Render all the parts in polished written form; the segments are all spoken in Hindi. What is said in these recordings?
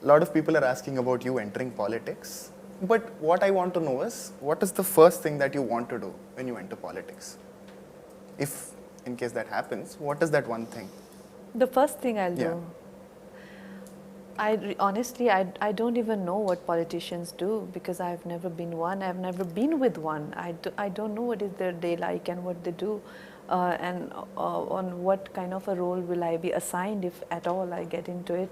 A lot of people are asking about you entering politics. But what I want to know is, what is the first thing that you want to do when you enter politics? If, in case that happens, what is that one thing? The first thing I'll Yeah. do, honestly, I don't even know what politicians do because I've never been one. I've never been with one. I don't know what is their day like and what they do, and on what kind of a role will I be assigned if at all I get into it.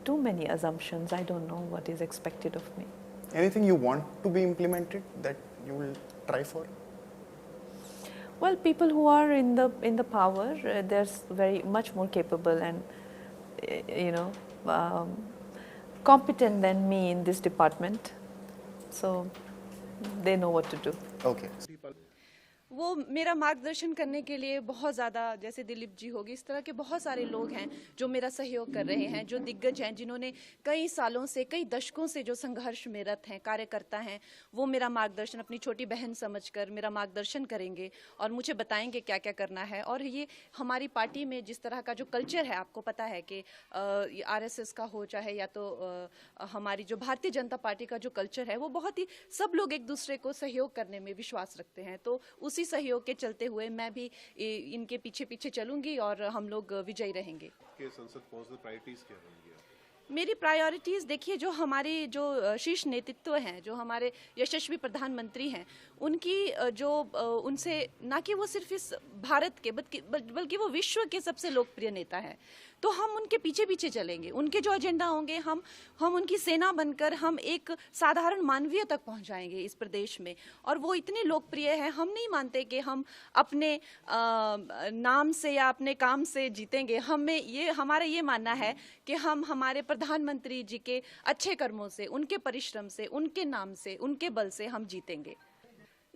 Too many assumptions. I don't know what is expected of me. Anything you want to be implemented that you will try for? Well, people who are in the power, they're very much more capable and you know competent than me in this department, so they know what to do. Okay. वो मेरा मार्गदर्शन करने के लिए बहुत ज़्यादा, जैसे दिलीप जी होगी, इस तरह के बहुत सारे लोग हैं जो मेरा सहयोग कर रहे हैं, जो दिग्गज हैं, जिन्होंने कई सालों से, कई दशकों से जो संघर्ष में रत हैं, कार्यकर्ता हैं, वो मेरा मार्गदर्शन अपनी छोटी बहन समझकर मेरा मार्गदर्शन करेंगे और मुझे बताएंगे क्या क्या करना है। और ये हमारी पार्टी में जिस तरह का जो कल्चर है, आपको पता है कि RSS का हो चाहे या तो हमारी जो भारतीय जनता पार्टी का जो कल्चर है, वो बहुत ही सब लोग एक दूसरे को सहयोग करने में विश्वास रखते हैं। तो उसी सहयोग के चलते हुए मैं भी इनके पीछे पीछे चलूंगी और हम लोग विजयी रहेंगे। संसद पहुंचने प्रायोरिटीज क्या होंगी? मेरी प्रायोरिटीज़ देखिए, जो हमारे जो शीर्ष नेतृत्व हैं, जो हमारे यशस्वी प्रधानमंत्री हैं, उनकी जो उनसे ना कि वो सिर्फ इस भारत के बल्कि वो विश्व के सबसे लोकप्रिय नेता हैं, तो हम उनके पीछे पीछे चलेंगे। उनके जो एजेंडा होंगे, हम उनकी सेना बनकर हम एक साधारण मानवीय तक पहुंचाएंगे इस प्रदेश में। और वो इतने लोकप्रिय हैं, हम नहीं मानते कि हम अपने नाम से या अपने काम से जीतेंगे। हमारा ये मानना है कि हम हमारे प्रधानमंत्री जी के अच्छे कर्मों से, उनके परिश्रम से, उनके नाम से, उनके बल से हम जीतेंगे।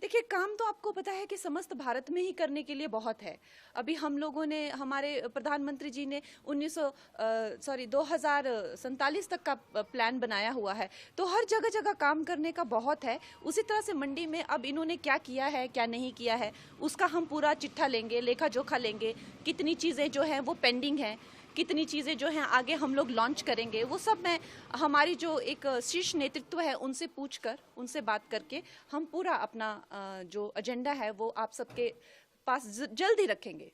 देखिए, काम तो आपको पता है कि समस्त भारत में ही करने के लिए बहुत है। अभी हम लोगों ने, हमारे प्रधानमंत्री जी ने 2047 तक का प्लान बनाया हुआ है, तो हर जगह जगह काम करने का बहुत है। उसी तरह से मंडी में अब इन्होंने क्या किया है, क्या नहीं किया है, उसका हम पूरा चिट्ठा लेंगे, लेखा जोखा लेंगे। कितनी चीज़ें जो हैं वो पेंडिंग हैं, कितनी चीज़ें जो हैं आगे हम लोग लॉन्च करेंगे, वो सब मैं हमारी जो एक शीर्ष नेतृत्व है उनसे पूछकर, उनसे बात करके हम पूरा अपना जो एजेंडा है वो आप सबके पास जल्द ही रखेंगे।